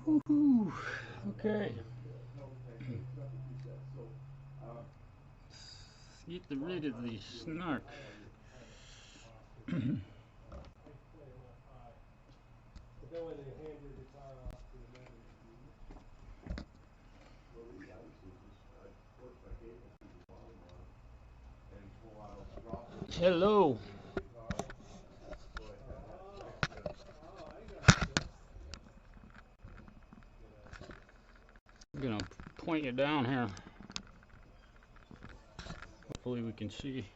Woohoo. Okay. Get rid of the snark. Hello. I'm gonna point you down here. Hopefully we can see.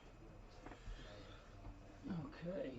Okay.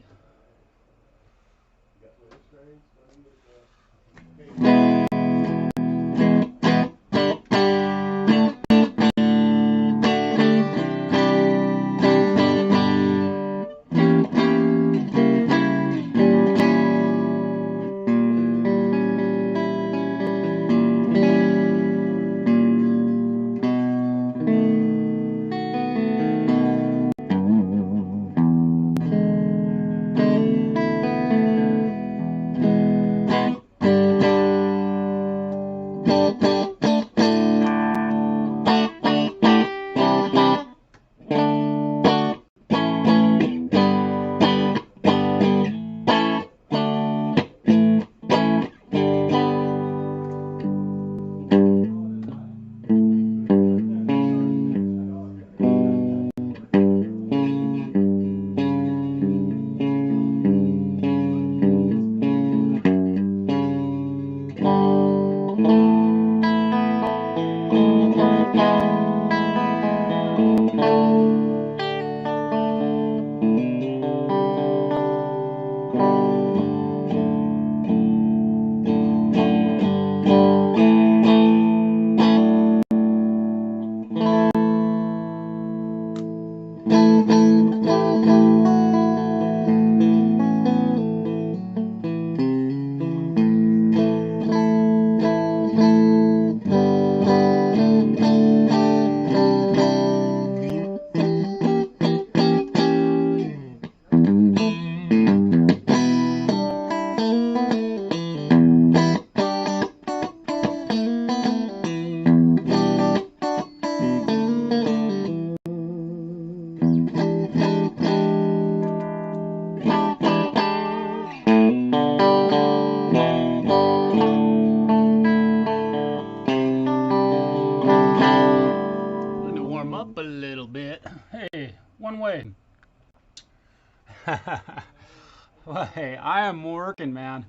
Well, hey, I am working, man.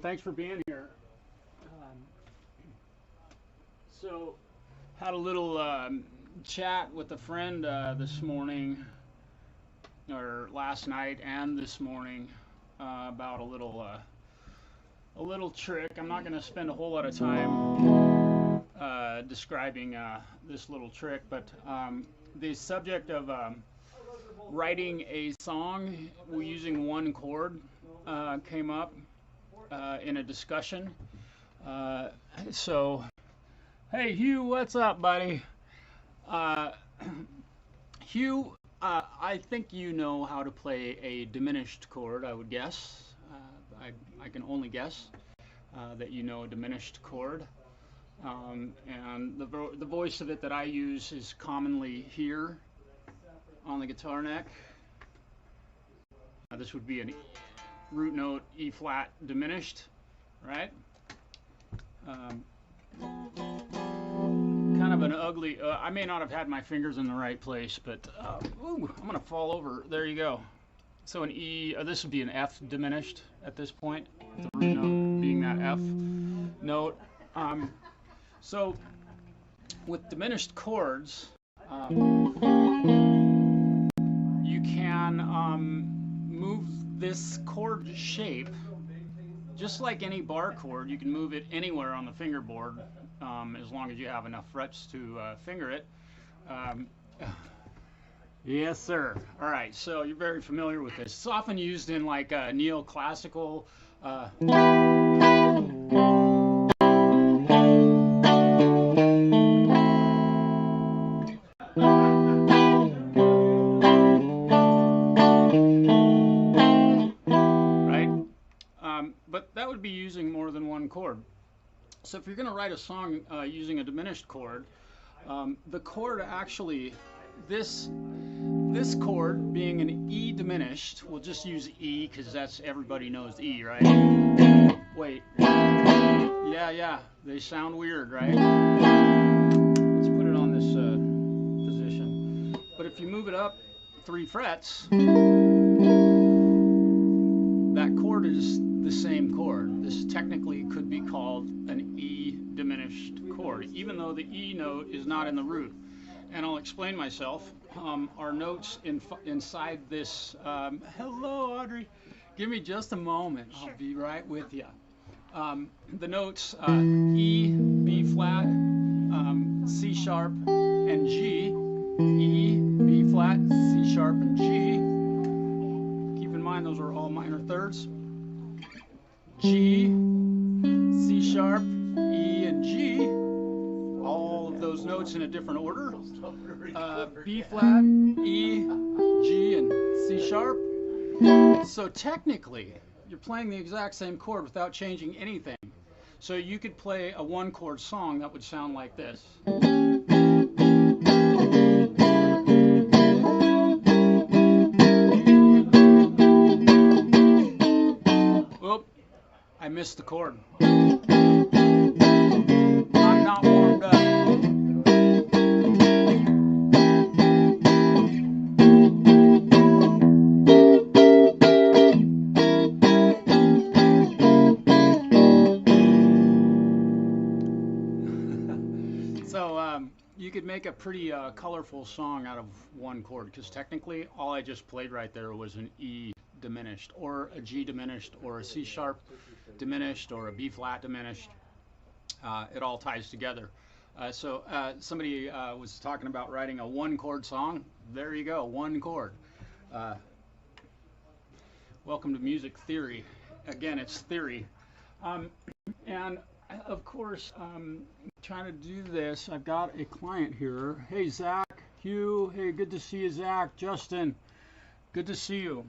Thanks for being here. So, had a little chat with a friend this morning, or last night and this morning, about a little trick. I'm not going to spend a whole lot of time describing this little trick, but the subject of writing a song using one chord came up in a discussion. So, hey Hugh, what's up, buddy? Uh, Hugh, I think you know how to play a diminished chord, I would guess. I can only guess that you know a diminished chord. And the voice of it that I use is commonly here on the guitar neck. This would be a root note E flat diminished, right? Kind of an ugly, I may not have had my fingers in the right place, but ooh, I'm gonna fall over. There you go. So an E, this would be an F diminished at this point, the root note being that F note. So with diminished chords, you can move this chord shape just like any bar chord. You can move it anywhere on the fingerboard as long as you have enough frets to finger it. Yes, sir. All right, so you're very familiar with this. It's often used in like neoclassical. Right? But that would be using more than one chord. So if you're going to write a song using a diminished chord, the chord actually, this chord being an E diminished, we'll just use E because that's everybody knows E, right? Wait. Yeah, they sound weird, right? Let's put it on this position. But if you move it up 3 frets, that chord is the same chord. This technically could be called an E diminished chord, even though the E note is not in the root. And I'll explain myself. Our notes inside this. Hello, Audrey. Give me just a moment. I'll be right with you. The notes E, B flat, C sharp, and G. E, B flat, C sharp, and G. Keep in mind those are all minor thirds. G, C sharp, E, and G. All of those notes in a different order. B flat, E, G, and C sharp. So technically, you're playing the exact same chord without changing anything. So you could play a 1-chord song that would sound like this. Oop, I missed the chord. I'm not warmed up. You could make a pretty colorful song out of 1 chord, because technically all I just played right there was an E diminished, or a G diminished, or a C sharp diminished, or a B flat diminished. It all ties together. So somebody was talking about writing a 1-chord song. There you go, 1 chord. Welcome to music theory. Again, it's theory. And of course, trying to do this, I've got a client here. Hey, Zach, Hugh, hey, good to see you, Zach. Justin, good to see you.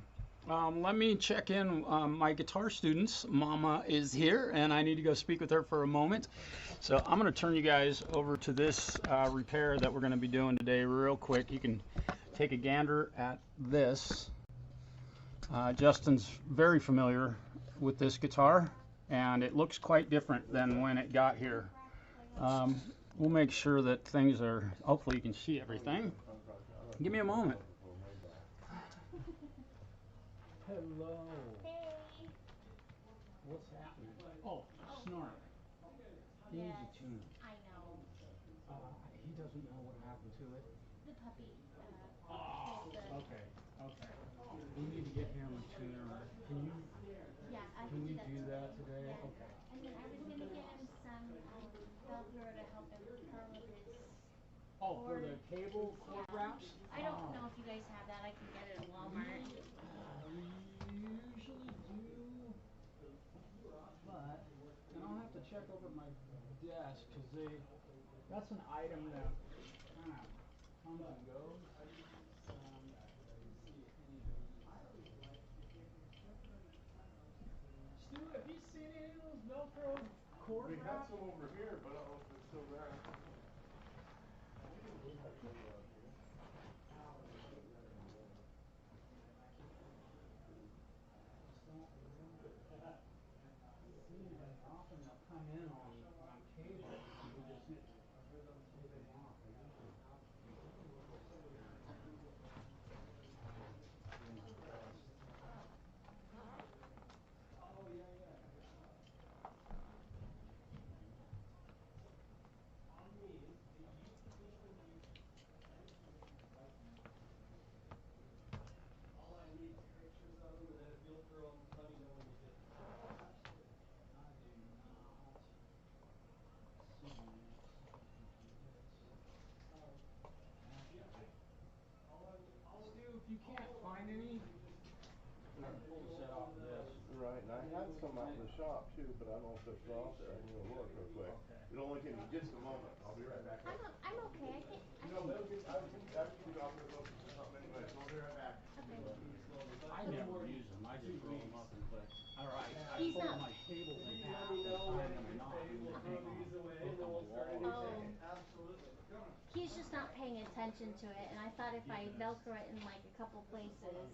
Let me check in my guitar students. Mama is here, and I need to go speak with her for a moment. So I'm going to turn you guys over to this repair that we're going to be doing today real quick. You can take a gander at this. Justin's very familiar with this guitar, and it looks quite different than when it got here. We'll make sure that things are, hopefully you can see everything. Give me a moment. Hello. Hey. What's happening? Oh, Snark. He needs a tune. I know. He doesn't know what happened to it. The puppy. Okay. We need to get him a tuner. Yeah, I Can we do do that that today? Yeah. Okay. And then I was gonna get him some Velcro to help him curl his. Oh, for the cable cord wraps? I don't know if you guys have that. I can get it at Walmart. We usually do, but, and I'll have to check over at my desk, because that's an item that kind of comes and goes. Stu, have you seen any of those Velcro cord We had wraps? some over here, but I don't know if they're still there. Often they'll come in on cable, and we just take them off. Stu, if you can't find any, we're going to pull the set off of this. Right, and I had some out in the shop too, but I don't know if they're still out there. I'm gonna look real quick. Okay. It'll only take me just a moment. I'll be right back. I'm okay. No, that'll get, I was gonna go out there looking for something anyway, so I'll be right back. Okay. I never use them. I just roll them up and click. All right. He's not. cables in half and tie them in a knot and just hang them both on the wall. He's just not paying attention to it, and I thought if I Velcro it in like a couple places,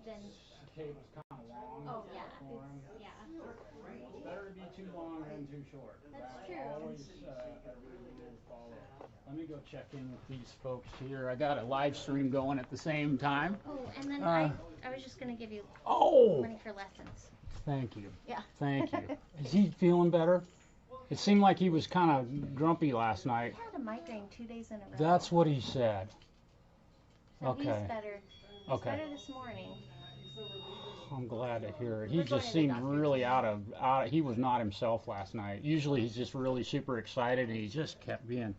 then. The cable's kind of long. Oh yeah, for him. yeah. It's better to be too long than too short. That's true. Always a rule to follow. Let me go check in with these folks here. I got a live stream going at the same time. Oh, and then I was just gonna give you Oh, money for lessons. thank you. Yeah. Thank you. Is he feeling better? It seemed like he was kind of grumpy last night. He had a migraine 2 days in a row. That's what he said. So Okay. he's better. He's Okay. better this morning. I'm glad to hear it. He just seemed really out. He was not himself last night. Usually he's just really super excited, and he just kept being.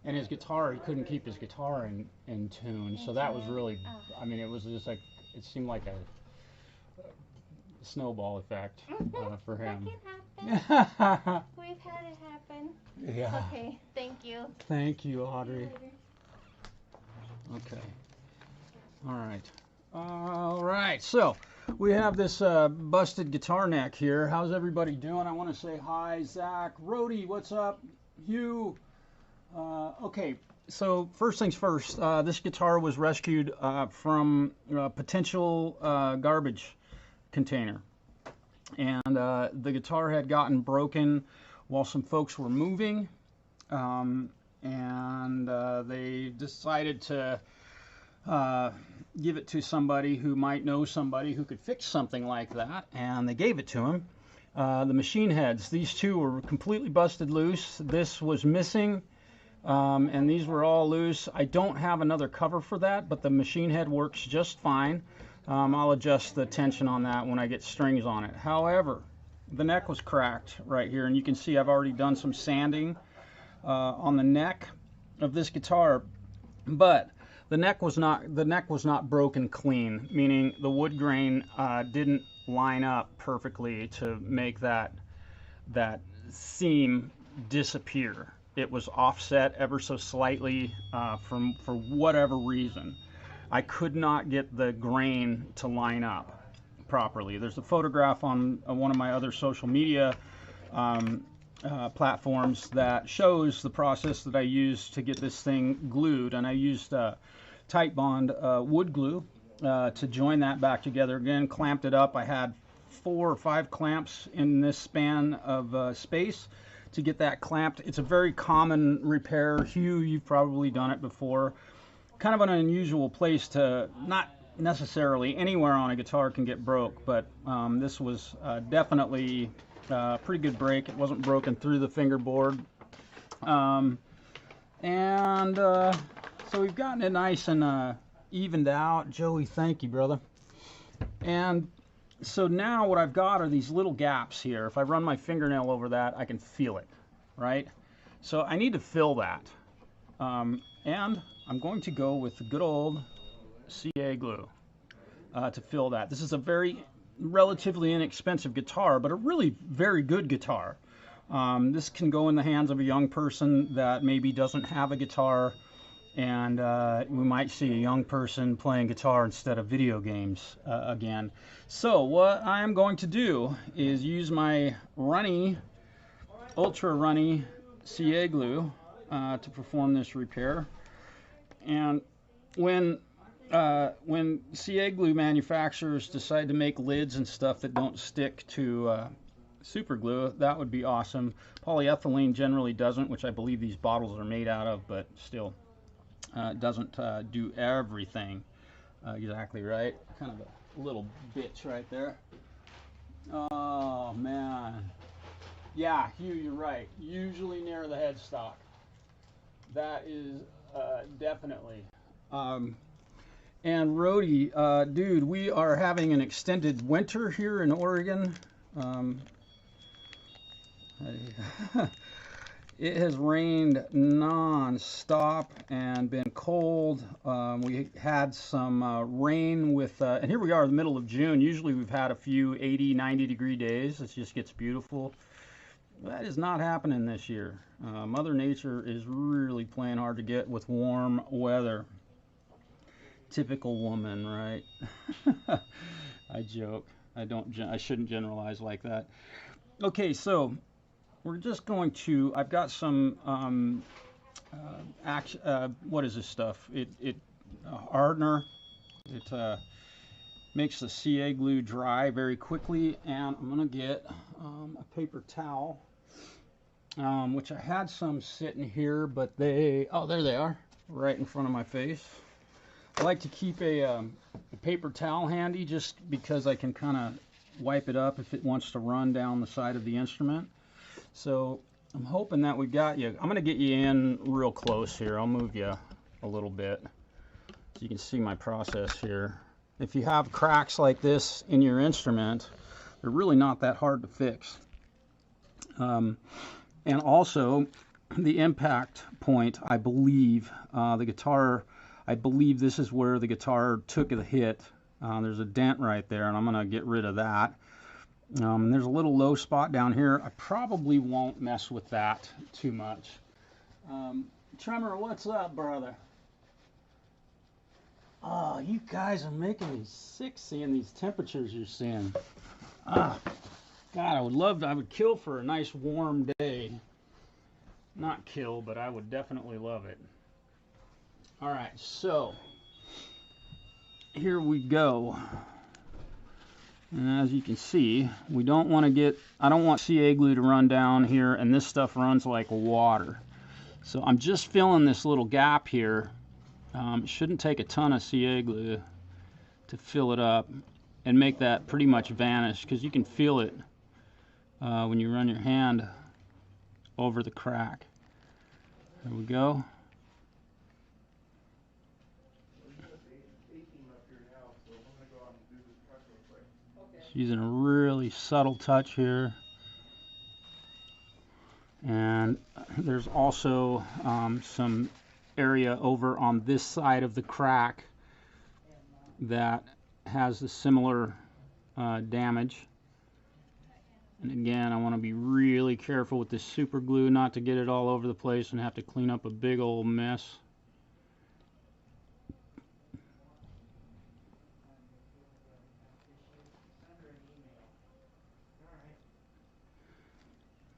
And his guitar, he couldn't keep his guitar in tune. So that was really. I mean, it was just like it seemed like a snowball effect for him. That can happen. We've had it happen. Yeah. Okay. Thank you. Thank you, Audrey. Okay. All right. So we have this busted guitar neck here. How's everybody doing? I want to say hi, Zach, Rhodey. What's up? Hugh. Okay. So first things first. This guitar was rescued from a potential garbage container, and the guitar had gotten broken while some folks were moving, and they decided to give it to somebody who might know somebody who could fix something like that, and they gave it to him. The machine heads, these two were completely busted loose. This was missing, and these were all loose. I don't have another cover for that, but the machine head works just fine. I'll adjust the tension on that when I get strings on it. However, the neck was cracked right here, and you can see I've already done some sanding on the neck of this guitar, but the neck was not broken clean, meaning the wood grain didn't line up perfectly to make that seam disappear. It was offset ever so slightly for whatever reason. I could not get the grain to line up properly. There's a photograph on one of my other social media platforms that shows the process that I used to get this thing glued, and I used tight bond wood glue to join that back together again, clamped it up. I had 4 or 5 clamps in this span of space to get that clamped. It's a very common repair. Hugh, you've probably done it before. Kind of an unusual place to, not necessarily anywhere on a guitar can get broke, but this was definitely a pretty good break. It wasn't broken through the fingerboard. So we've gotten it nice and evened out. Joey, thank you, brother. And so now what I've got are these little gaps here. If I run my fingernail over that, I can feel it, right? So I need to fill that. And I'm going to go with the good old CA glue to fill that. This is a very relatively inexpensive guitar, but a really very good guitar. This can go in the hands of a young person that maybe doesn't have a guitar, and we might see a young person playing guitar instead of video games again. So what I'm going to do is use my runny, ultra runny CA glue to perform this repair. And when CA glue manufacturers decide to make lids and stuff that don't stick to super glue, that would be awesome. Polyethylene generally doesn't, which I believe these bottles are made out of, but still doesn't do everything exactly right. Kind of a little bitch right there. Oh man, yeah, Hugh, you're right. Usually near the headstock. That is definitely. And Rhodey, dude, we are having an extended winter here in Oregon. It has rained non-stop and been cold. We had some rain with, and here we are in the middle of June. Usually we've had a few 80, 90 degree days. It just gets beautiful. That is not happening this year. Mother Nature is really playing hard to get with warm weather. Typical woman, right? I joke. I shouldn't generalize like that. Okay, so we're just going to, I've got some, what is this stuff? It hardener. It makes the CA glue dry very quickly, and I'm going to get a paper towel, which I had some sitting here, but oh, there they are, right in front of my face. I like to keep a paper towel handy just because I can kind of wipe it up if it wants to run down the side of the instrument. So I'm hoping that we got you. I'm going to get you in real close here. I'll move you a little bit so you can see my process here. If you have cracks like this in your instrument, they're really not that hard to fix. And also, the impact point, I believe, the guitar, I believe this is where the guitar took the hit. There's a dent right there, and I'm going to get rid of that. There's a little low spot down here. I probably won't mess with that too much. Tremor, what's up, brother? Oh, you guys are making me sick seeing these temperatures you're seeing. Ah, God, I would kill for a nice warm day. Not kill, but I would definitely love it. All right, so here we go. And as you can see, we don't want to get, I don't want CA glue to run down here, and this stuff runs like water. So I'm just filling this little gap here. It shouldn't take a ton of CA glue to fill it up and make that pretty much vanish, because you can feel it when you run your hand over the crack. There we go. Just using a really subtle touch here. And there's also some area over on this side of the crack that has a similar damage. And again, I want to be really careful with this super glue not to get it all over the place and have to clean up a big old mess.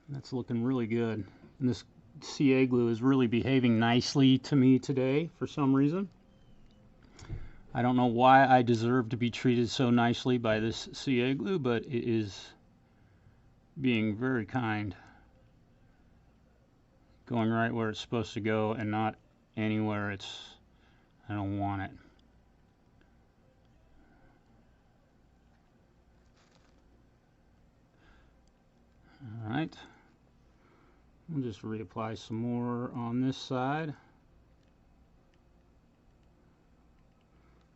That's looking really good. And this CA glue is really behaving nicely to me today for some reason. I don't know why I deserve to be treated so nicely by this CA glue, but it is being very kind. Going right where it's supposed to go and not anywhere I don't want it. All right. We'll just reapply some more on this side.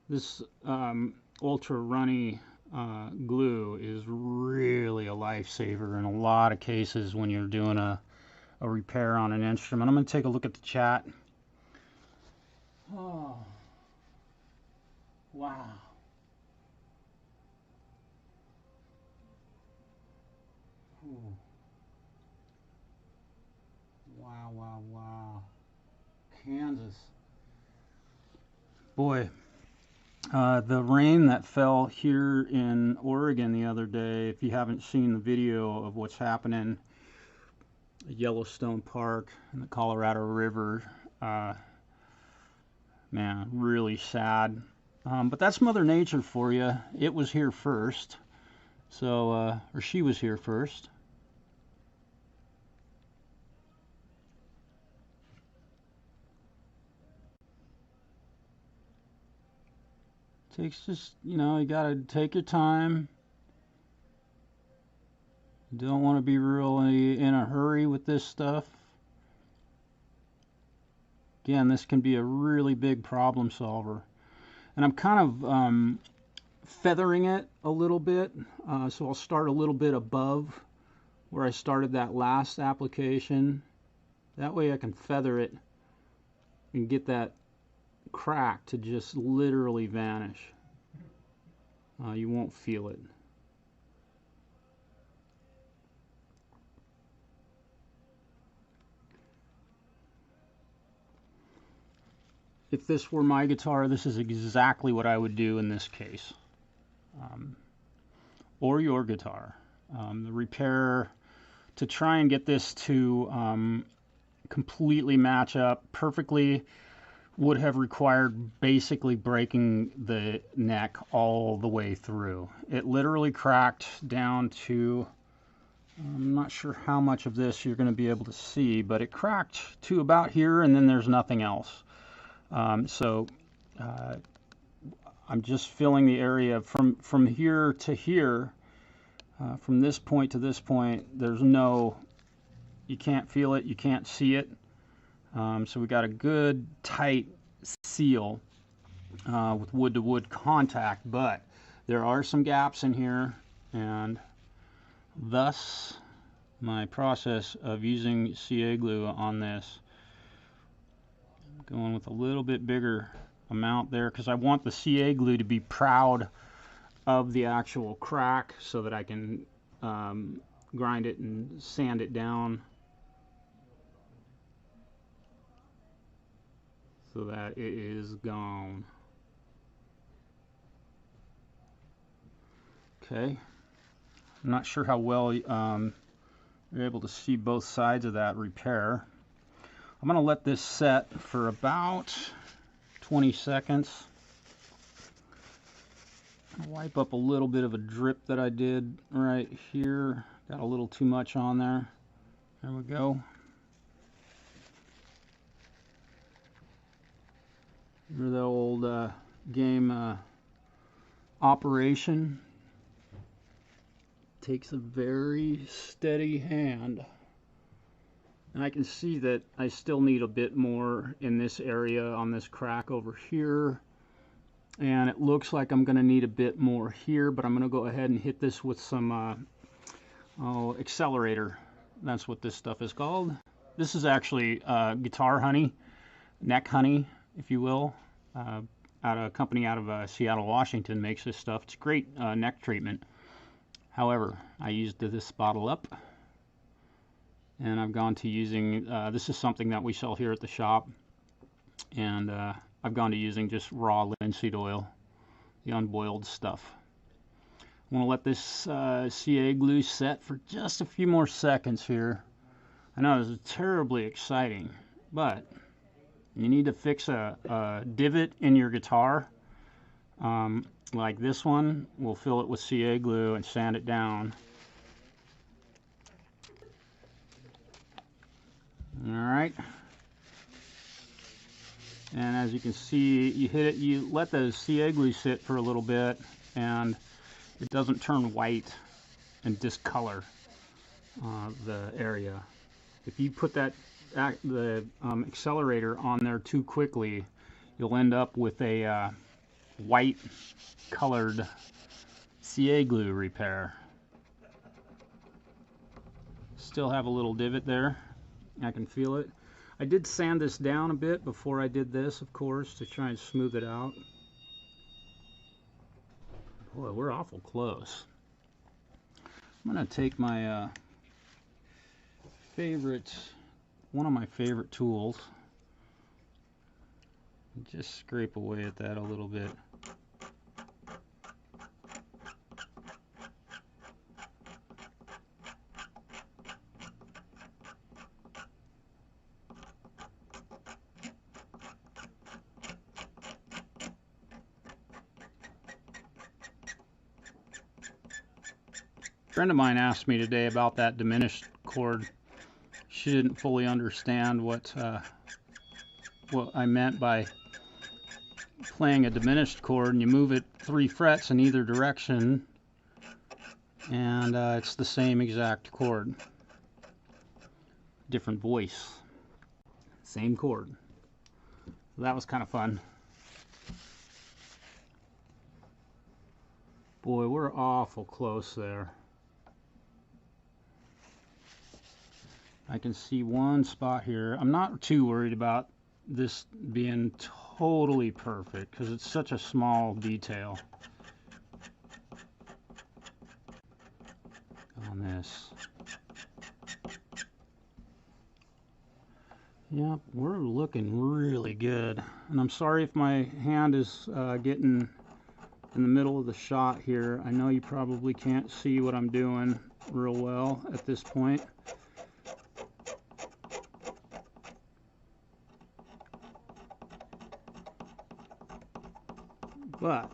This ultra runny glue is really a lifesaver in a lot of cases when you're doing a repair on an instrument. I'm going to take a look at the chat. Oh, wow. Ooh. Wow, wow, wow. Kansas. Boy, the rain that fell here in Oregon the other day, if you haven't seen the video of what's happening at Yellowstone Park and the Colorado River, man, really sad. But that's Mother Nature for you. It was here first. So, or she was here first. Takes just, you know, you gotta take your time. You don't want to be really in a hurry with this stuff. Again, this can be a really big problem solver. And I'm kind of feathering it a little bit. So I'll start a little bit above where I started that last application. That way I can feather it and get that crack to just literally vanish. You won't feel it. If this were my guitar, this is exactly what I would do in this case. Or your guitar. The repair to try and get this to completely match up perfectly would have required basically breaking the neck all the way through. It literally cracked down to, I'm not sure how much of this you're going to be able to see, but it cracked to about here, and then there's nothing else. So I'm just filling the area from here to here, from this point to this point. There's no, you can't feel it, you can't see it. So we got a good tight seal with wood-to-wood contact, but there are some gaps in here, and thus my process of using CA glue on this. I'm going with a little bit bigger amount there because I want the CA glue to be proud of the actual crack so that I can grind it and sand it down so that it is gone. Okay, I'm not sure how well you're able to see both sides of that repair. I'm going to let this set for about 20 seconds. I'll wipe up a little bit of a drip that I did right here. Got a little too much on there. There we go. Remember the old game Operation? Takes a very steady hand. And I can see that I still need a bit more in this area on this crack over here. And it looks like I'm going to need a bit more here, but I'm going to go ahead and hit this with some accelerator. That's what this stuff is called. This is actually guitar honey, neck honey, if you will. A company out of Seattle, Washington makes this stuff. It's great neck treatment. However, I used this bottle up, and I've gone to using, this is something that we sell here at the shop, and I've gone to using just raw linseed oil, the unboiled stuff. I want to let this CA glue set for just a few more seconds here. I know this is terribly exciting, but you need to fix a divot in your guitar. Like this one, we'll fill it with CA glue and sand it down. Alright. And as you can see, you hit it, you let the CA glue sit for a little bit, and it doesn't turn white and discolor the area. If you put the accelerator on there too quickly, you'll end up with a white colored CA glue repair. Still have a little divot there. I can feel it. I did sand this down a bit before I did this, of course, to try and smooth it out. Boy, we're awful close. I'm going to take my one of my favorite tools, and just scrape away at that a little bit. A friend of mine asked me today about that diminished chord. She didn't fully understand what I meant by playing a diminished chord, and you move it 3 frets in either direction, and it's the same exact chord. Different voice. Same chord. So that was kind of fun. Boy, we're awful close there. I can see one spot here. I'm not too worried about this being totally perfect because it's such a small detail on this. Yep, we're looking really good. And I'm sorry if my hand is getting in the middle of the shot here. I know you probably can't see what I'm doing. real well at this point. But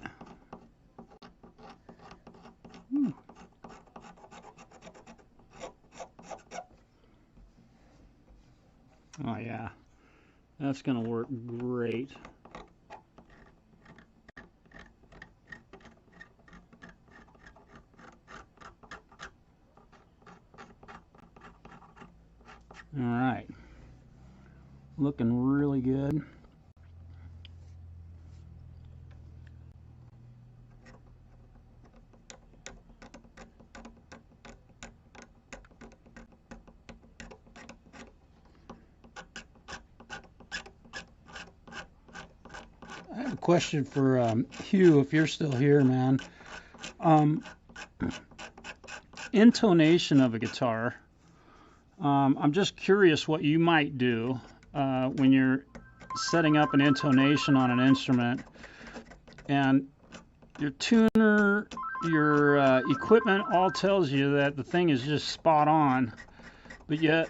oh yeah, that's gonna work great. All right, looking really good. I have a question for Hugh, if you're still here, man. Intonation of a guitar. I'm just curious what you might do when you're setting up an intonation on an instrument and your tuner, your equipment all tells you that the thing is just spot on, but yet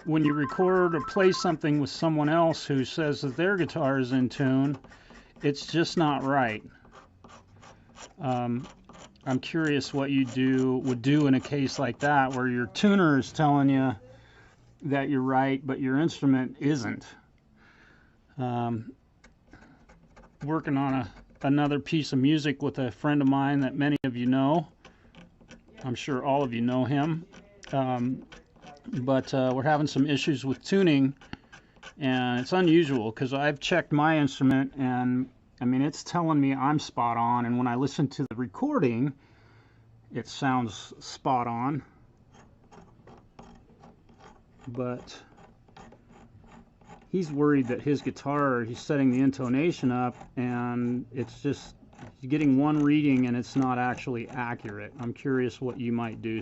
when you record or play something with someone else who says that their guitar is in tune, it's just not right. I'm curious what you would do in a case like that, where your tuner is telling you that you're right, but your instrument isn't. Working on another piece of music with a friend of mine that many of you know. I'm sure all of you know him. But we're having some issues with tuning, and it's unusual because I've checked my instrument, and I mean, it's telling me I'm spot on, and when I listen to the recording, it sounds spot on. But he's worried that his guitar, he's setting the intonation up, and it's just getting one reading and it's not actually accurate. I'm curious what you might do,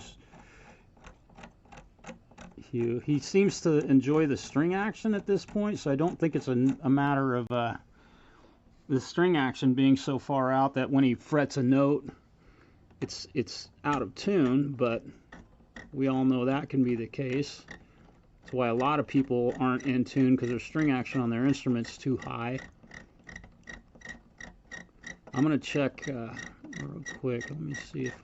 Hugh. He seems to enjoy the string action at this point, so I don't think it's a matter of the string action being so far out that when he frets a note, it's out of tune, but we all know that can be the case. That's why a lot of people aren't in tune, because their string action on their instrument's too high. I'm going to check real quick. Let me see if...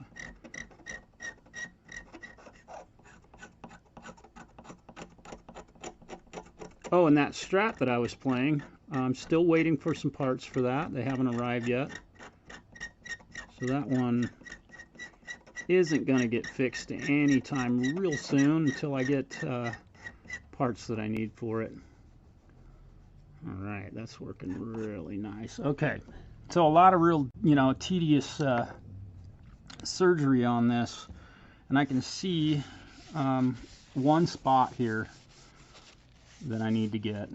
Oh, and that Strat that I was playing, I'm still waiting for some parts for that. They haven't arrived yet. So that one isn't going to get fixed anytime real soon until I get parts that I need for it. All right, that's working really nice. Okay, so a lot of real, tedious surgery on this, and I can see one spot here that I need to get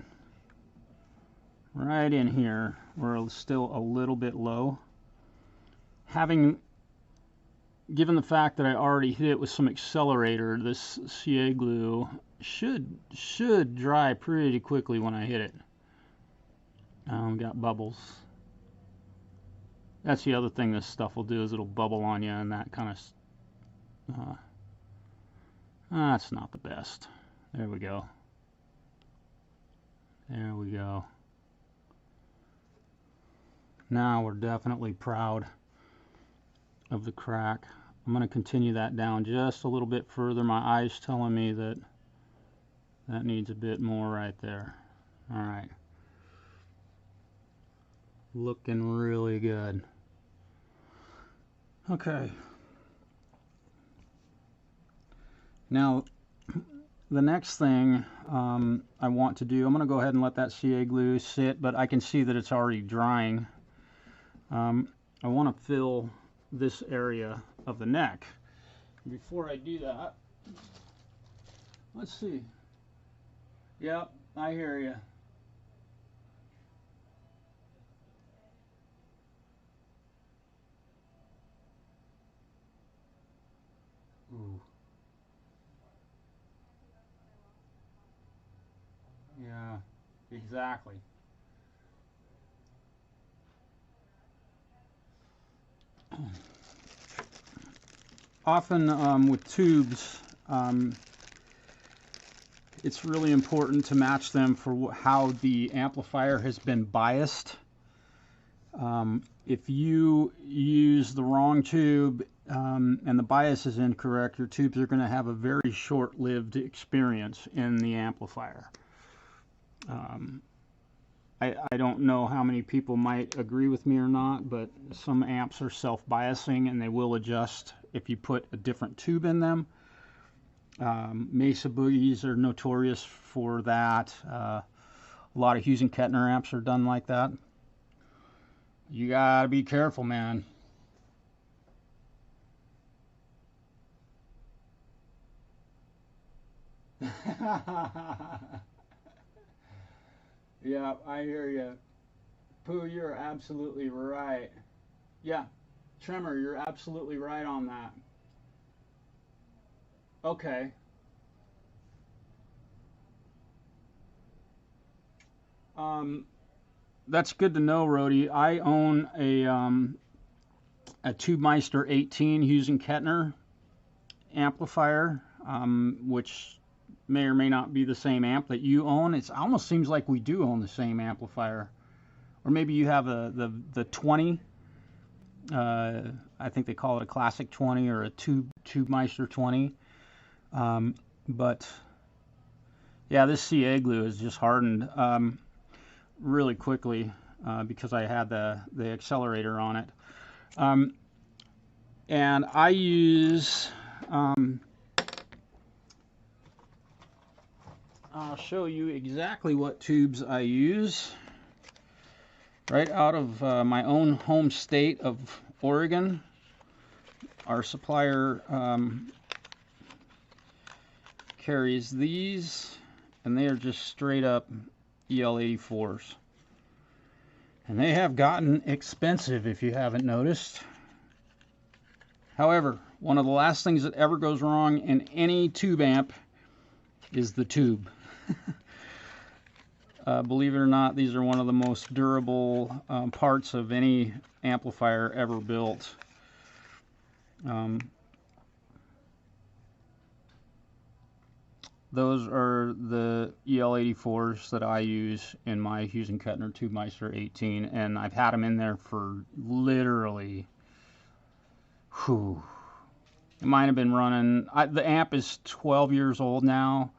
right in here. We're still a little bit low. Given the fact that I already hit it with some accelerator, this CA glue should dry pretty quickly when I hit it. Got bubbles. That's the other thing this stuff will do, is it'll bubble on you, and that kind of that's not the best. There we go. There we go. Now we're definitely proud of the crack. I'm going to continue that down just a little bit further. My eye's telling me that that needs a bit more right there. All right. Looking really good. Okay. Now, the next thing I want to do, I'm going to go ahead and let that CA glue sit, but I can see that it's already drying. I want to fill this area of the neck. Before I do that, let's see. Yep, I hear you. Ooh. Yeah, exactly. often with tubes, it's really important to match them for how the amplifier has been biased. If you use the wrong tube and the bias is incorrect, your tubes are going to have a very short-lived experience in the amplifier. I don't know how many people might agree with me or not, but some amps are self-biasing and they will adjust if you put a different tube in them. Mesa Boogies are notorious for that. A lot of Hughes and Kettner amps are done like that. You gotta be careful, man. Yeah, I hear you. Pooh, you're absolutely right. Yeah, Tremor, you're absolutely right on that. Okay. That's good to know, Rhodey. I own a Tubemeister 18 Hughes and Kettner amplifier, which may or may not be the same amp that you own. It almost seems like we do own the same amplifier. Or maybe you have the 20. I think they call it a Classic 20 or a Tubemeister 20. But yeah, this CA glue is just hardened really quickly because I had the accelerator on it. And I use, I'll show you exactly what tubes I use. Right out of my own home state of Oregon, our supplier carries these, and they are just straight up EL84s. And they have gotten expensive if you haven't noticed. However, one of the last things that ever goes wrong in any tube amp is the tube. Believe it or not, these are one of the most durable parts of any amplifier ever built. Those are the EL84s that I use in my Hughes and Kettner Tubemeister 18, and I've had them in there for literally, it might have been running, the amp is 12 years old now.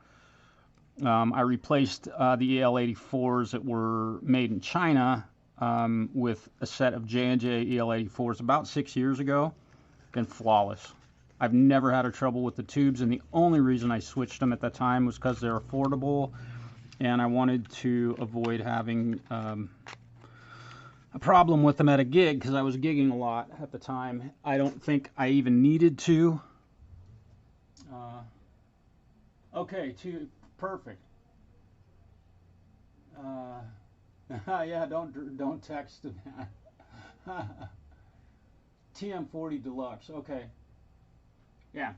I replaced the EL84s that were made in China with a set of J&J EL84s about 6 years ago. Been flawless. I've never had a trouble with the tubes, and the only reason I switched them at that time was because they're affordable, and I wanted to avoid having a problem with them at a gig because I was gigging a lot at the time. I don't think I even needed to. Okay, perfect. Yeah, don't text that. TM40 Deluxe. Okay. Yeah.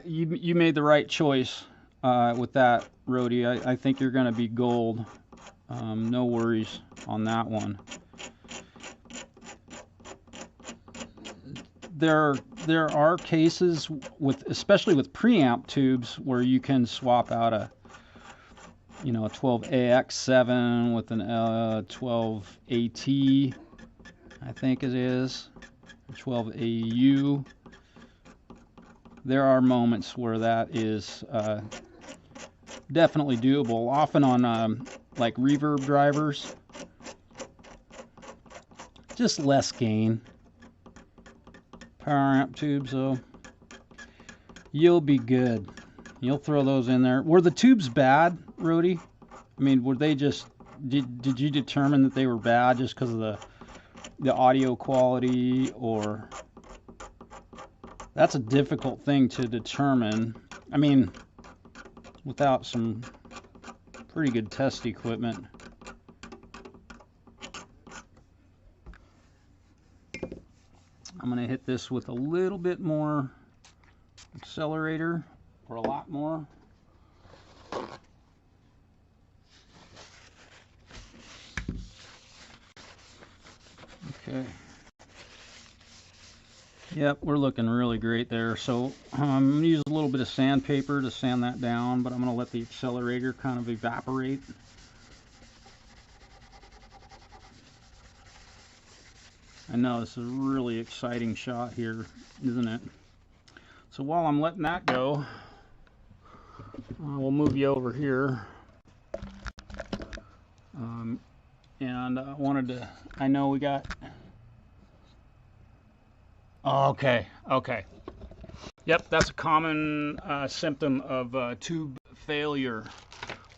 You made the right choice with that, Rhodey. I think you're going to be gold. No worries on that one. There are cases with, especially with preamp tubes, where you can swap out a 12AX7 with an 12AT, I think it is, 12AU. There are moments where that is definitely doable, often on like reverb drivers. Just less gain. Power amp tubes, though, you'll be good. You'll throw those in there. Were the tubes bad, Rhodey? I mean, were they just, did you determine that they were bad just because of the audio quality, or? That's a difficult thing to determine. I mean, without some pretty good test equipment. I'm going to hit this with a little bit more accelerator, or a lot more. Okay. Yep, we're looking really great there. So I'm going to use a little bit of sandpaper to sand that down, but I'm going to let the accelerator kind of evaporate. I know this is a really exciting shot here, isn't it? So while I'm letting that go, we'll move you over here. And I wanted to, I know we got, oh, okay. Yep, that's a common symptom of tube failure.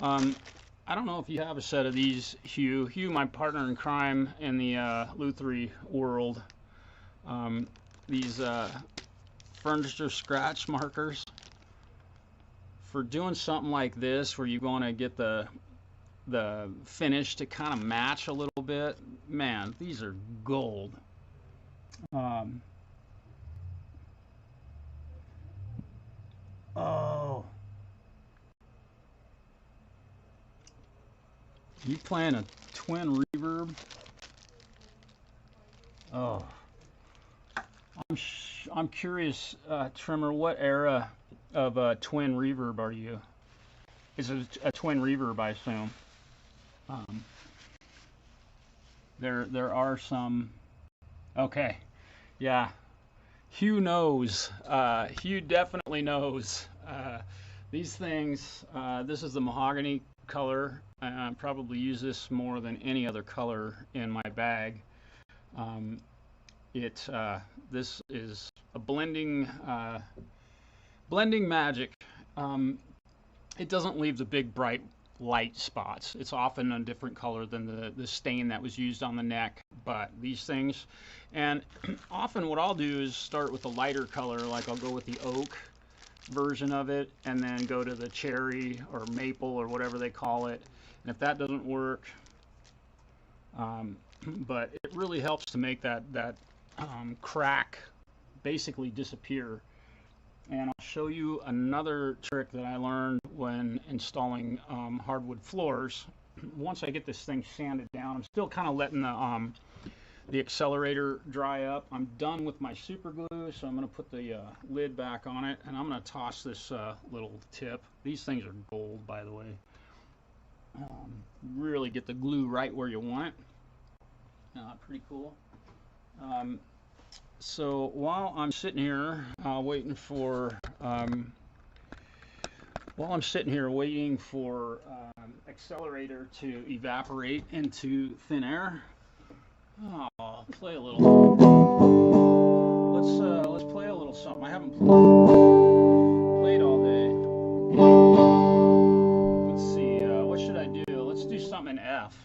I don't know if you have a set of these, Hugh. Hugh, my partner in crime in the Lutherie world. These furniture scratch markers. For doing something like this, where you want to get the finish to kind of match a little bit, man, these are gold. Oh. You playing a twin reverb? Oh. I'm curious, Trimmer, what era of twin reverb are you? Is it a twin reverb, I assume? There are some. Okay, yeah. Hugh knows. Hugh definitely knows. These things. This is the mahogany color. I probably use this more than any other color in my bag. This is a blending magic. It doesn't leave the big bright light spots. It's often a different color than the stain that was used on the neck, but these things, and often what I'll do is start with a lighter color, like I'll go with the oak version of it and then go to the cherry or maple or whatever they call it, and if that doesn't work, but it really helps to make that crack basically disappear. And I'll show you another trick that I learned when installing hardwood floors. Once I get this thing sanded down, I'm still kind of letting the accelerator dry up. I'm done with my super glue, so I'm going to put the lid back on it, and I'm going to toss this little tip. These things are gold, by the way. Really get the glue right where you want it. Pretty cool. So while I'm sitting here waiting for accelerator to evaporate into thin air, I'll play a little. Let's play a little something. I haven't played all day. Let's see. What should I do? Let's do something in F.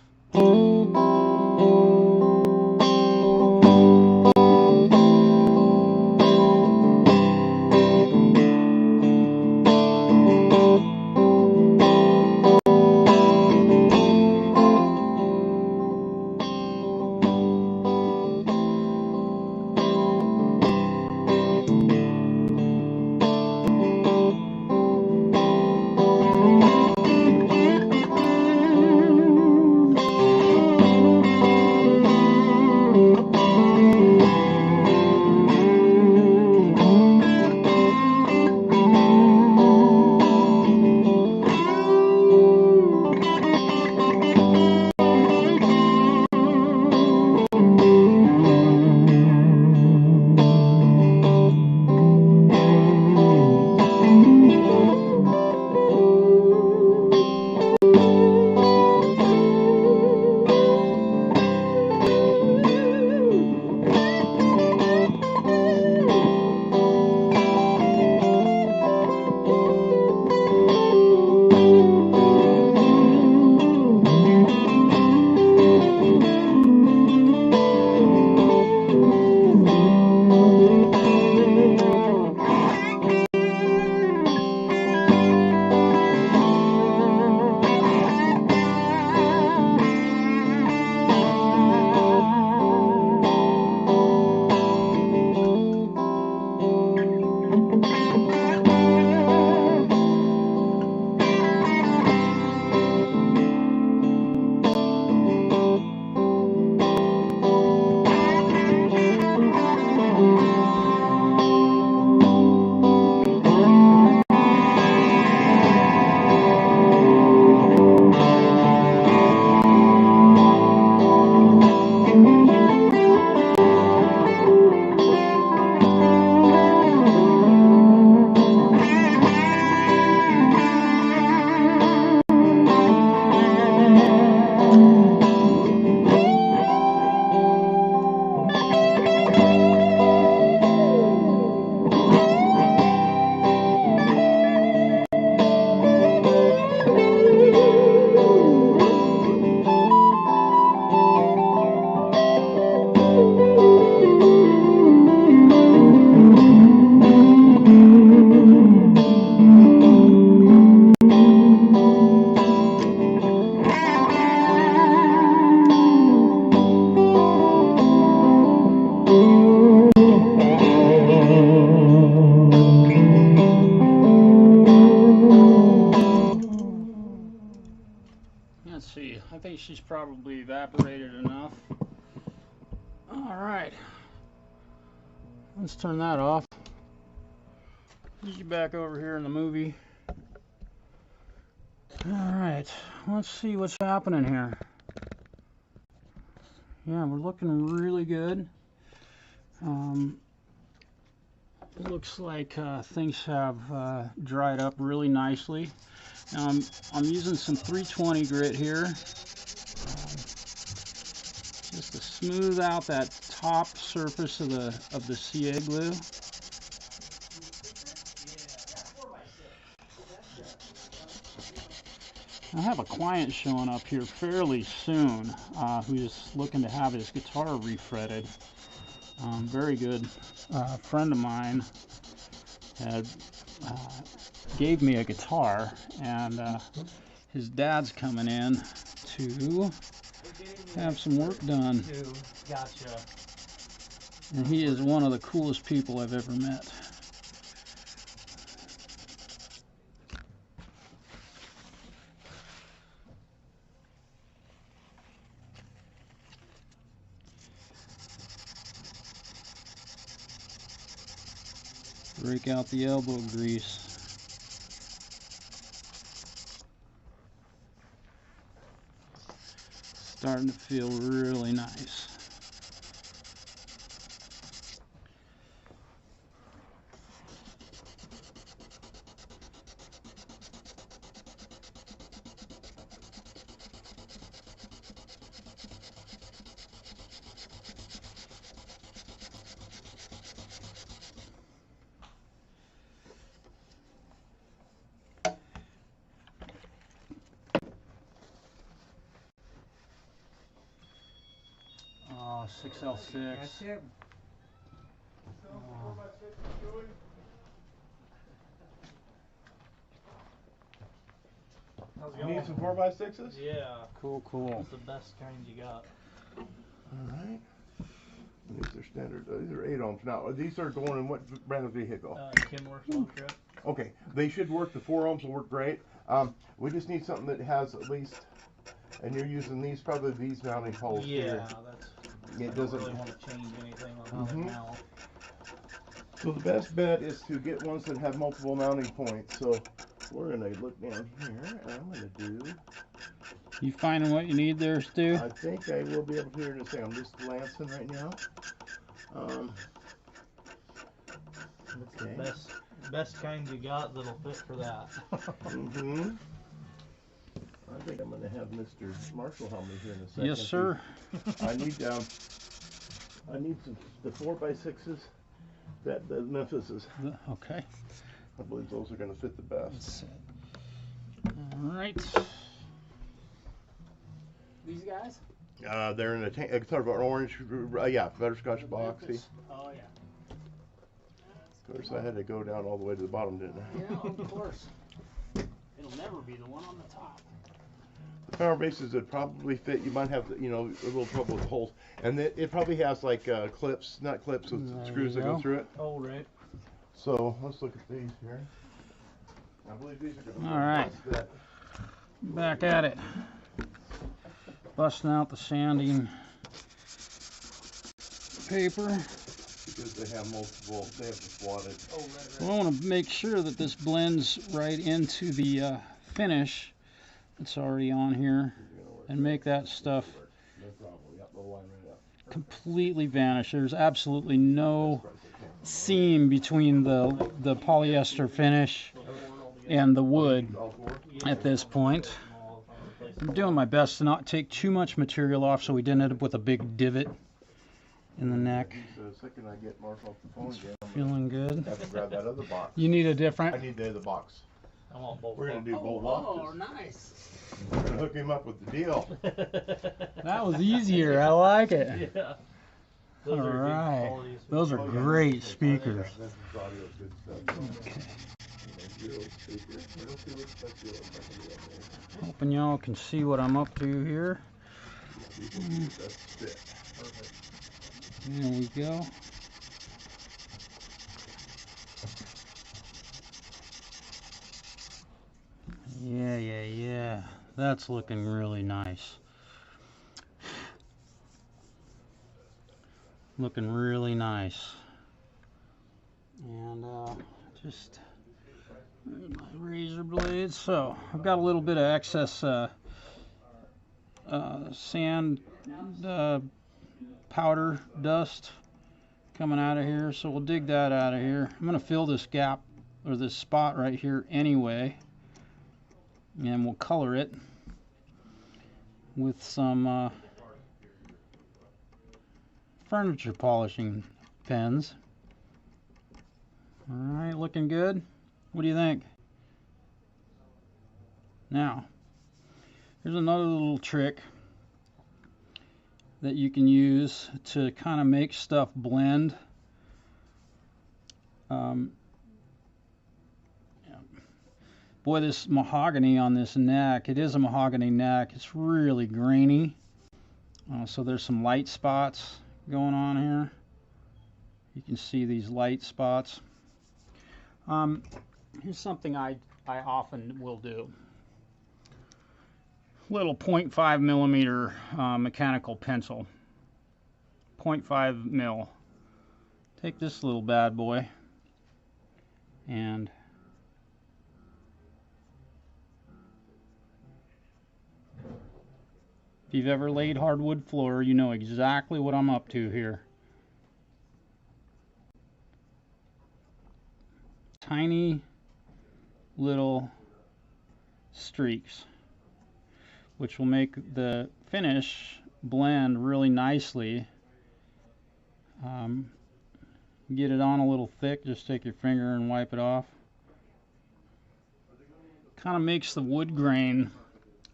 think she's probably evaporated enough. All right. Let's turn that off. Get you back over here in the movie. All right. Let's see what's happening here. Yeah, we're looking really good. Looks like things have dried up really nicely. Now I'm using some 320 grit here, just to smooth out that top surface of the CA glue. I have a client showing up here fairly soon who's looking to have his guitar refretted. Very good friend of mine had gave me a guitar, and his dad's coming in to have some work done. Gotcha. And he is one of the coolest people I've ever met. Break out the elbow grease. Starting to feel really nice. Oh, 6L6. That's it. How's it You going? need some 4x6s? Yeah. Cool, cool. What's the best kind you got? Alright. These are standard. These are 8 ohms. Now, these are going in what brand of vehicle? Kenworth Ultra. Okay, they should work. The 4 ohms will work great. We just need something that has at least, and you're using these, probably these mounting poles here. That's. It I doesn't don't really want to change anything on how they mount. So the best bet is to get ones that have multiple mounting points. So we're gonna look down here, and I'm gonna do. You finding what you need there, Stu? I think I will be able to hear it in a second. I'm just glancing right now. What's Okay. the best kind you got that'll fit for that? Mm-hmm. I think I'm gonna have Mr. Marshall help me here in a second. Yes, sir. I need some the 4x6s, the Memphises. Okay. I believe those are gonna fit the best. That's it. All right. These guys? They're in a sort of an orange, yeah, butterscotch box. See? Oh yeah. Of course, I had to go down all the way to the bottom, didn't I? Yeah, of course. It'll never be the one on the top. The power bases would probably fit. You might have, a little trouble with the holes, and it probably has like clips, not clips, with There screws you that go go. through it. Oh, right. So let's look at these here. I believe these are going to All right. fit. Back at it. Busting out the sanding paper. Because they have multiple, they have the swatted. Oh, right. Well, I want to make sure that this blends right into the finish that's already on here, and make that stuff No problem. Yep, the line right up. completely vanish. There's absolutely no seam between the polyester finish and the wood All four? at this point. I'm doing my best to not take too much material off so we didn't end up with a big divot in the neck. The second I get Marshall off the phone again, I'm Feeling good. gonna have to grab that other box. You need a I different? need the other box. I want both. We're gonna do both boxes. Nice. We're gonna hook him up with the deal. That was easier. I like it. Yeah. All Those are good right. quality Those are great speakers. This is audio good stuff. Okay. Zero speaker. Let's see what's that deal is. Hoping y'all can see what I'm up to here. That's fit. Perfect. There we go. Yeah. That's looking really nice. looking really nice. And just my razor blades. So I've got a little bit of excess sand powder dust coming out of here, so we'll dig that out of here. I'm going to fill this gap or this spot right here anyway, and we'll color it with some furniture polishing pens. Alright, looking good. What do you think? Now, here's another little trick that you can use to kind of make stuff blend. Boy, this mahogany on this neck, it is a mahogany neck. It's really grainy. So there's some light spots going on here. You can see these light spots. Here's something I often will do. Little 0.5 millimeter mechanical pencil. 0.5 mil. Take this little bad boy and if you've ever laid hardwood floor, you know exactly what I'm up to here. Tiny little streaks, which will make the finish blend really nicely. Get it on a little thick, just take your finger and wipe it off. Kind of makes the wood grain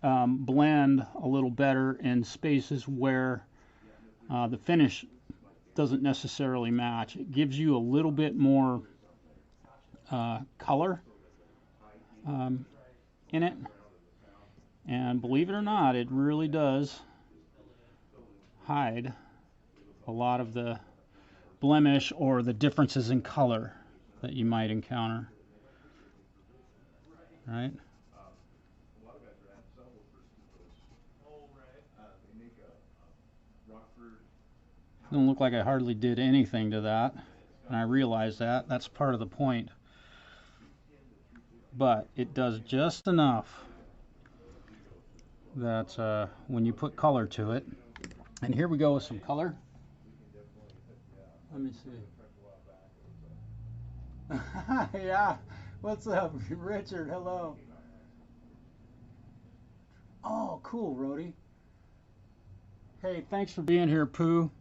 blend a little better in spaces where the finish doesn't necessarily match. It gives you a little bit more color in it, and believe it or not, it really does hide a lot of the blemish or the differences in color that you might encounter. Right? Don't look like I hardly did anything to that, and I realize that. That's part of the point. But it does just enough that when you put color to it. And here we go with some color. Let me see. Yeah, what's up, Richard? Hello. Oh, cool, Rhodey. Hey, thanks for being here, Pooh.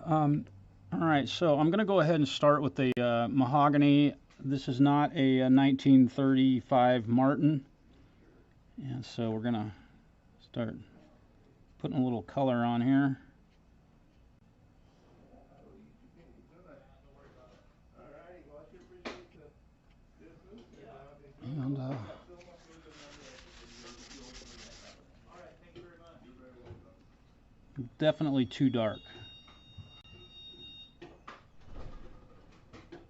All right, so I'm going to go ahead and start with the mahogany. This is not a 1935 Martin, and so we're going to start putting a little color on here. And definitely too dark.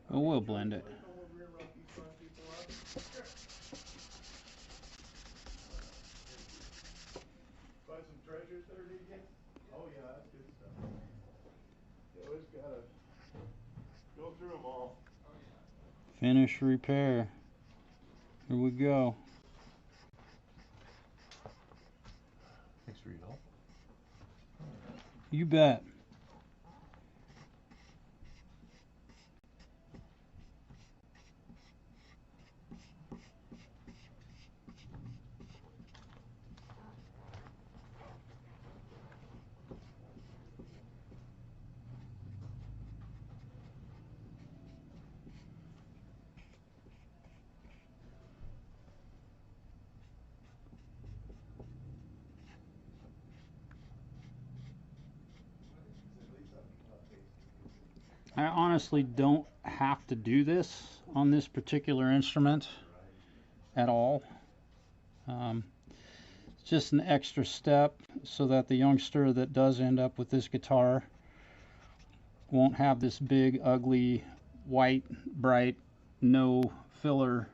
But we'll blend it. Finish repair. Here we go. Thanks for your help. You bet. I honestly don't have to do this on this particular instrument at all. It's just an extra step so that the youngster that does end up with this guitar won't have this big, ugly, white, bright, no filler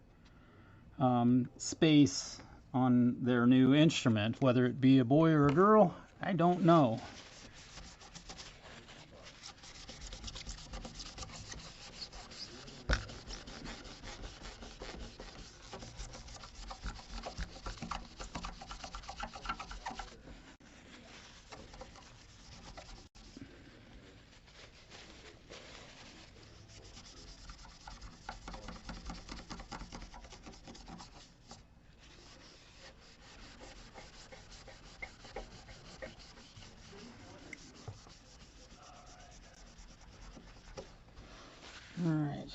space on their new instrument. Whether it be a boy or a girl, I don't know.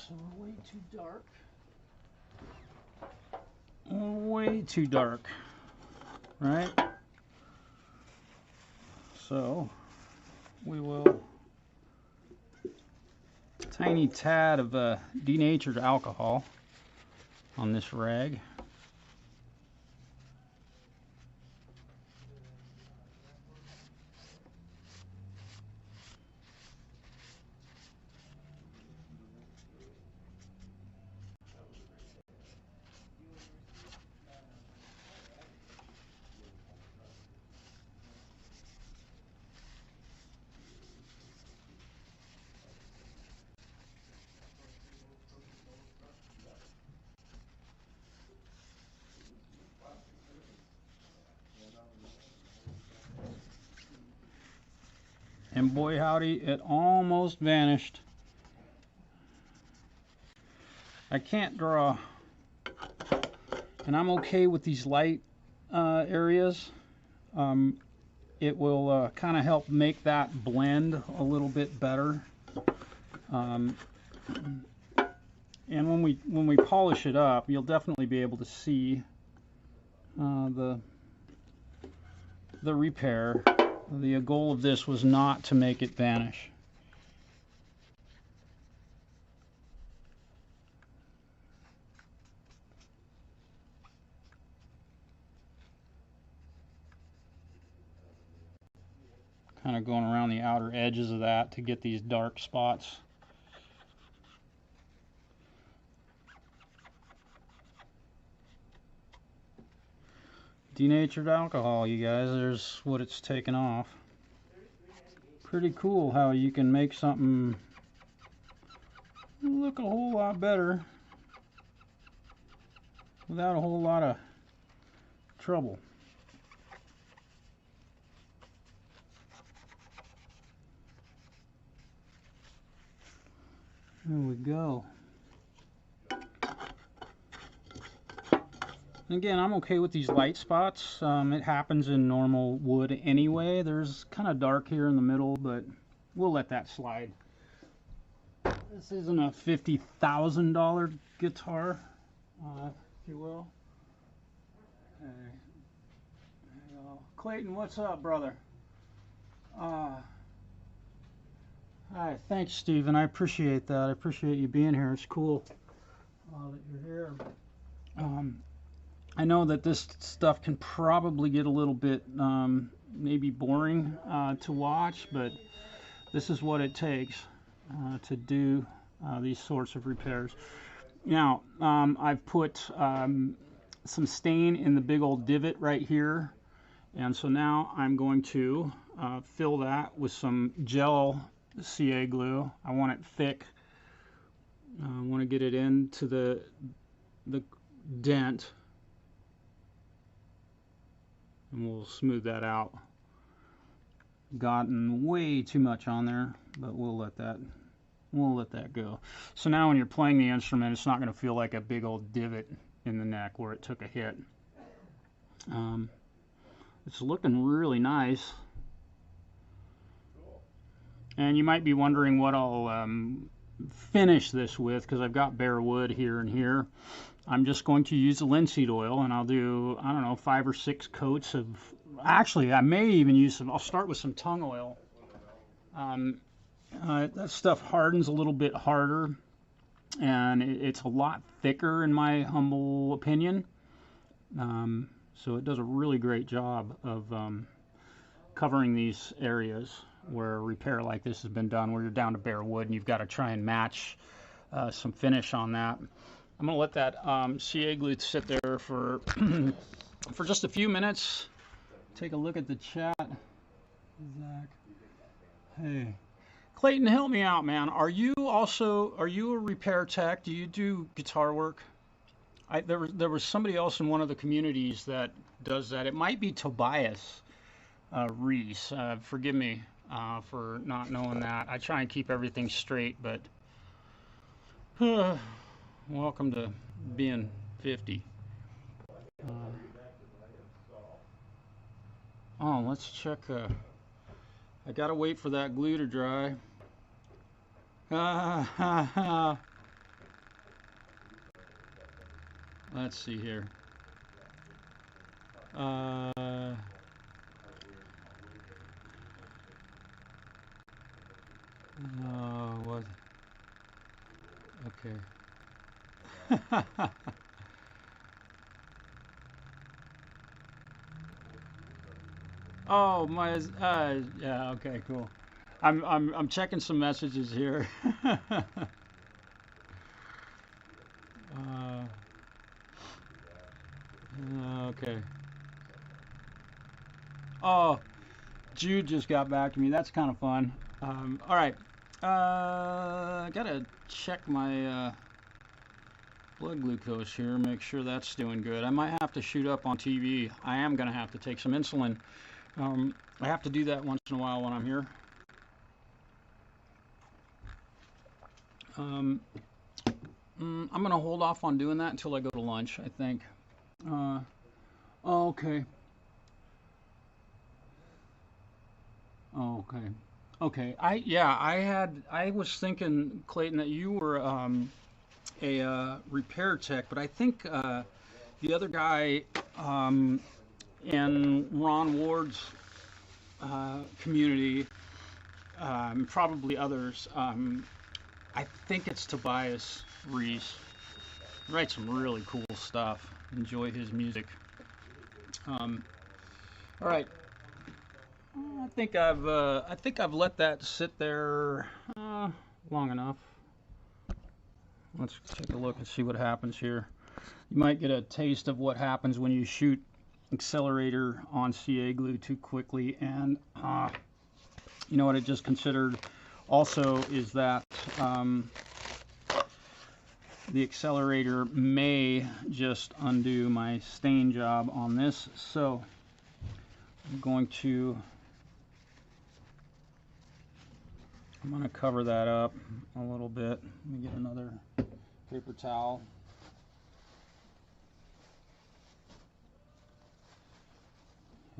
So we're way too dark. Way too dark, right? So we will tiny tad of denatured alcohol on this rag. And boy howdy, it almost vanished. I can't draw, and I'm okay with these light areas. It will kind of help make that blend a little bit better. And when we polish it up, you'll definitely be able to see the repair. The goal of this was not to make it vanish. Kind of going around the outer edges of that to get these dark spots. Denatured alcohol, you guys, there's what it's taken off. Pretty cool how you can make something look a whole lot better without a whole lot of trouble. There we go. Again, I'm okay with these light spots. It happens in normal wood anyway. There's kind of dark here in the middle, but we'll let that slide. This isn't a $50,000 guitar, if you will. Okay. There you go. Clayton, what's up, brother? Hi, thanks, Steven. I appreciate that. I appreciate you being here. It's cool that you're here. I know that this stuff can probably get a little bit maybe boring to watch, but this is what it takes to do these sorts of repairs. Now, I've put some stain in the big old divot right here, and so now I'm going to fill that with some gel CA glue. I want it thick. I want to get it into the dent, and we'll smooth that out. Gotten way too much on there, but we'll let that go. So now when you're playing the instrument, it's not going to feel like a big old divot in the neck where it took a hit. It's looking really nice. And you might be wondering what I'll finish this with, because I've got bare wood here and here. I'm just going to use the linseed oil, and I'll do, I don't know, 5 or 6 coats of, actually I may even use some, I'll start with some tongue oil. That stuff hardens a little bit harder, and it's a lot thicker in my humble opinion. So it does a really great job of covering these areas where a repair like this has been done, where you're down to bare wood and you've got to try and match some finish on that. I'm going to let that CA glue sit there for for just a few minutes. Take a look at the chat. Zach. Hey. Clayton, help me out, man. Are you a repair tech? Do you do guitar work? There was somebody else in one of the communities that does that. It might be Tobias Reese. Forgive me for not knowing that. I try and keep everything straight, but welcome to being 50. Oh, let's check. I gotta wait for that glue to dry. Let's see here. What? Okay. Oh, my. Yeah. Okay. Cool. I'm checking some messages here. Okay. Oh, Jude just got back to me. That's kind of fun. All right. I gotta check my blood glucose here, make sure that's doing good. I might have to shoot up on TV. I am gonna have to take some insulin. I have to do that once in a while when I'm here. I'm gonna hold off on doing that until I go to lunch, I think. Okay. Okay. Okay. I was thinking, Clayton, that you were a repair tech, but I think the other guy in Ron Ward's community, probably others, I think it's Tobias Reese. He writes some really cool stuff. Enjoy his music. All right. I think I've let that sit there long enough. Let's take a look and see what happens here. You might get a taste of what happens when you shoot accelerator on CA glue too quickly, and you know what I just considered also is that the accelerator may just undo my stain job on this, so I'm going to cover that up a little bit. Let me get another paper towel.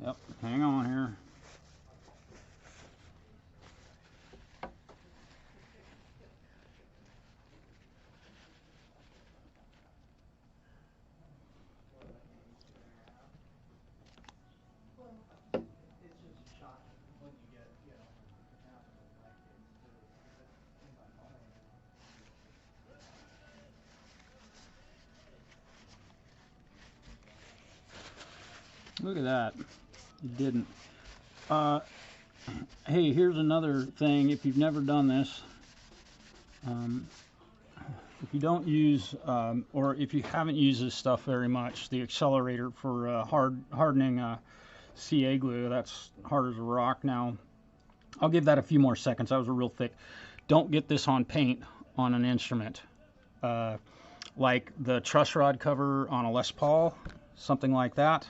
Yep, hang on here. Look at that. It didn't. Hey, here's another thing. If you've never done this, if you don't use, or if you haven't used this stuff very much, the accelerator for hardening CA glue, that's hard as a rock now. I'll give that a few more seconds. That was a real thick. Don't get this on paint on an instrument. Like the truss rod cover on a Les Paul, something like that.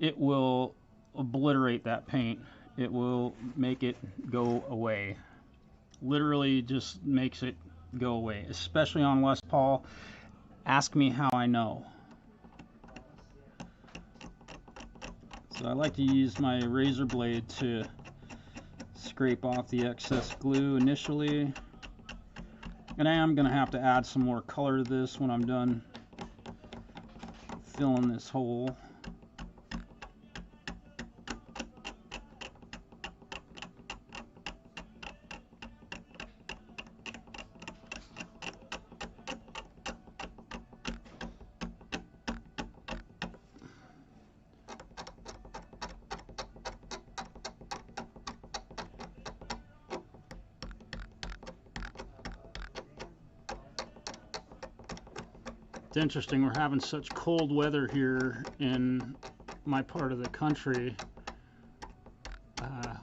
It will obliterate that paint. It will make it go away. Literally just makes it go away, especially on Les Paul. Ask me how I know. So I like to use my razor blade to scrape off the excess glue initially. And I am going to have to add some more color to this when I'm done filling this hole. It's interesting, we're having such cold weather here in my part of the country,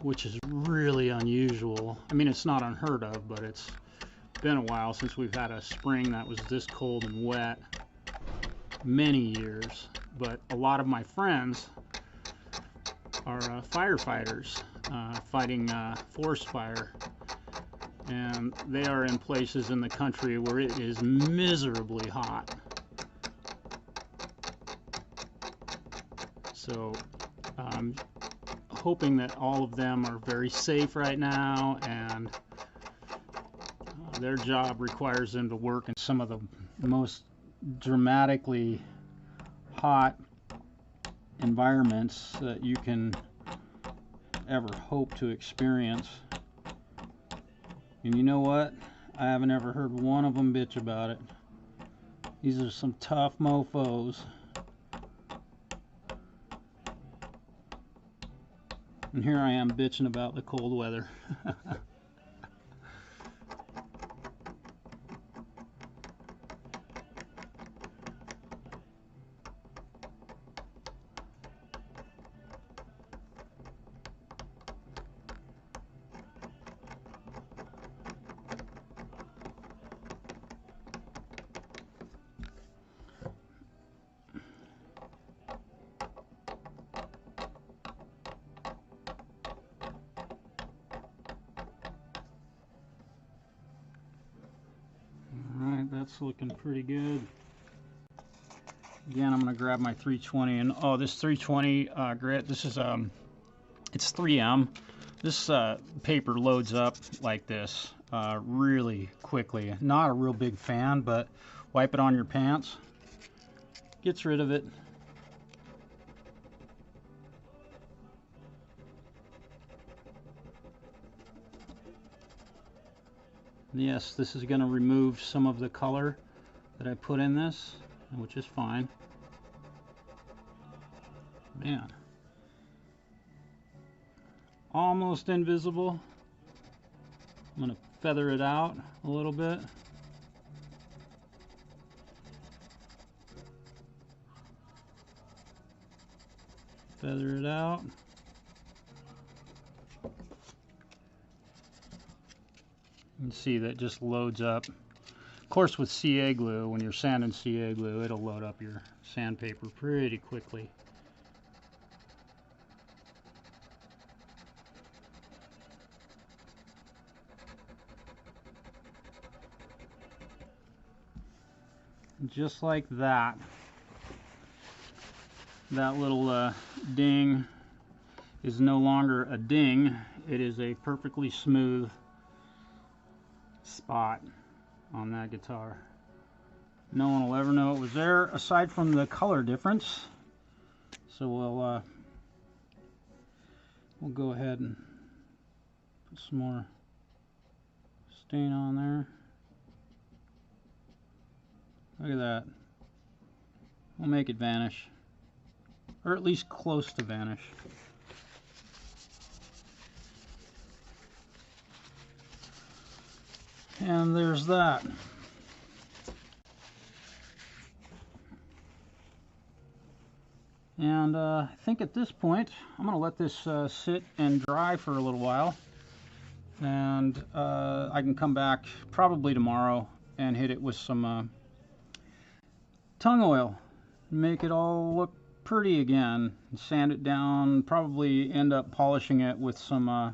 which is really unusual. I mean, it's not unheard of, but it's been a while since we've had a spring that was this cold and wet. Many years. But a lot of my friends are firefighters fighting forest fire. And they are in places in the country where it is miserably hot. So I'm hoping that all of them are very safe right now, and their job requires them to work in some of the most dramatically hot environments that you can ever hope to experience. And you know what? I haven't ever heard one of them bitch about it. These are some tough mofos. And here I am bitching about the cold weather. That's looking pretty good. Again, I'm going to grab my 320, and oh, this 320 grit, this is it's 3M. This paper loads up like this really quickly. Not a real big fan, but wipe it on your pants, gets rid of it. Yes, this is going to remove some of the color that I put in this, which is fine. Man. Almost invisible. I'm going to feather it out a little bit. Feather it out. You can see that just loads up. Of course, with CA glue, when you're sanding CA glue, it'll load up your sandpaper pretty quickly. Just like that. That little ding is no longer a ding. It is a perfectly smooth spot on that guitar. No one will ever know it was there aside from the color difference. So we'll go ahead and put some more stain on there. Look at that. We'll make it vanish, or at least close to vanish. And there's that. And I think at this point, I'm going to let this sit and dry for a little while. And I can come back probably tomorrow and hit it with some tongue oil. Make it all look pretty again. Sand it down, probably end up polishing it with some, I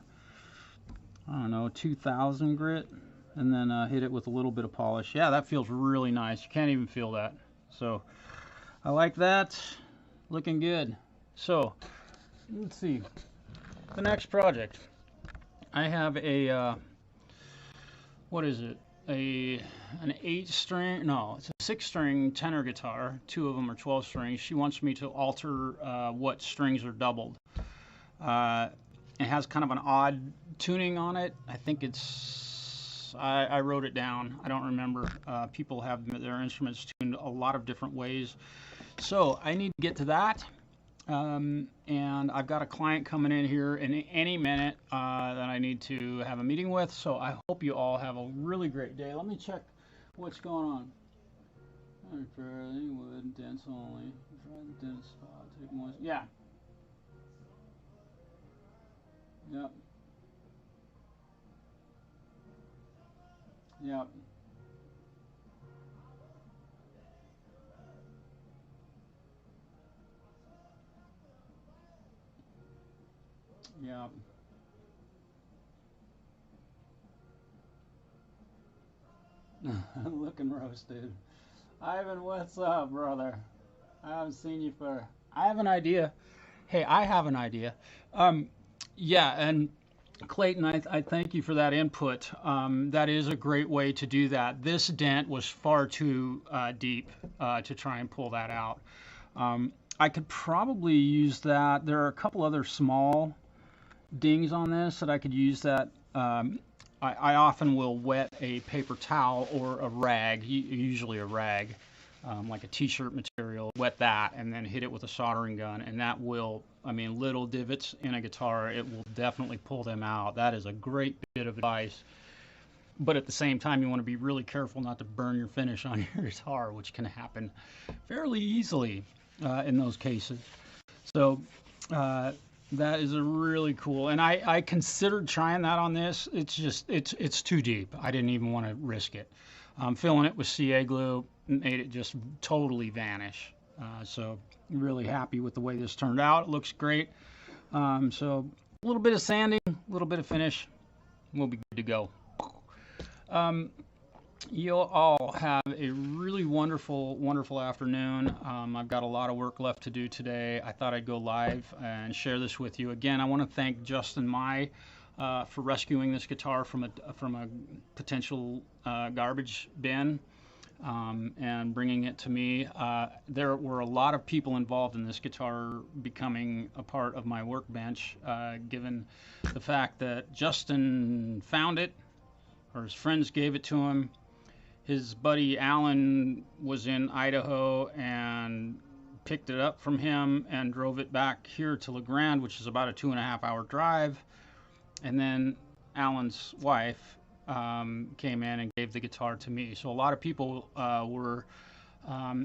don't know, 2000 grit. And then hit it with a little bit of polish. Yeah, that feels really nice. You can't even feel that. So I like that. Looking good. So let's see. The next project. I have a what is it? An 8-string? No, it's a 6-string tenor guitar. 2 of them are 12 strings. She wants me to alter what strings are doubled. It has kind of an odd tuning on it. I think it's I wrote it down. I don't remember. People have their instruments tuned a lot of different ways. So I need to get to that. And I've got a client coming in here in any minute that I need to have a meeting with. So I hope you all have a really great day. Let me check what's going on. Wood, dense only. Try the dense spot. Take moist. Yeah. Yep. Yep. Yep. Looking roasted. Ivan, what's up, brother? I haven't seen you for... I have an idea. Hey, I have an idea. Yeah, and Clayton, I thank you for that input. That is a great way to do that. This dent was far too deep to try and pull that out. I could probably use that. There are a couple other small dings on this that I could use that. I often will wet a paper towel or a rag, usually a rag, like a t-shirt material, wet that and then hit it with a soldering gun, and that will, I mean, little divots in a guitar, it will definitely pull them out. That is a great bit of advice. But at the same time, you want to be really careful not to burn your finish on your guitar, which can happen fairly easily in those cases. So that is a really cool, and I considered trying that on this. It's just, it's too deep. I didn't even want to risk it. Filling it with CA glue made it just totally vanish. So really happy with the way this turned out. It looks great. So a little bit of sanding, a little bit of finish, we'll be good to go. You'll all have a really wonderful afternoon. I've got a lot of work left to do today. I thought I'd go live and share this with you. Again, I want to thank Justin Mai for rescuing this guitar from a potential garbage bin and bringing it to me. There were a lot of people involved in this guitar becoming a part of my workbench, given the fact that Justin found it, or his friends gave it to him. His buddy Alan was in Idaho and picked it up from him and drove it back here to La Grande, which is about a 2.5-hour drive. And then Alan's wife came in and gave the guitar to me. So a lot of people were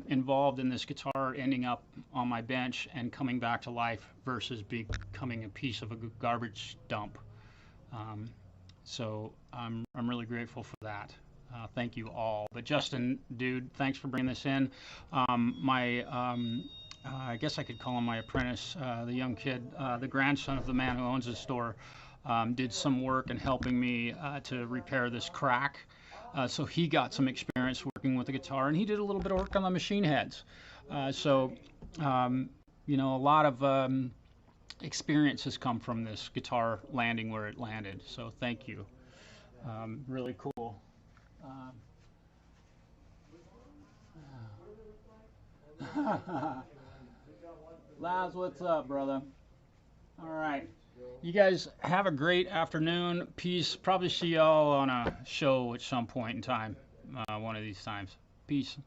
involved in this guitar ending up on my bench and coming back to life versus becoming a piece of a garbage dump. So I'm really grateful for that. Thank you all. But Justin, dude, thanks for bringing this in. I guess I could call him my apprentice, the young kid, the grandson of the man who owns the store, did some work in helping me to repair this crack. So he got some experience working with the guitar, and he did a little bit of work on the machine heads. You know, a lot of experience has come from this guitar landing where it landed. So thank you. Really cool. Laz, what's up, brother? All right. You guys have a great afternoon. Peace. Probably see y'all on a show at some point in time, one of these times. Peace.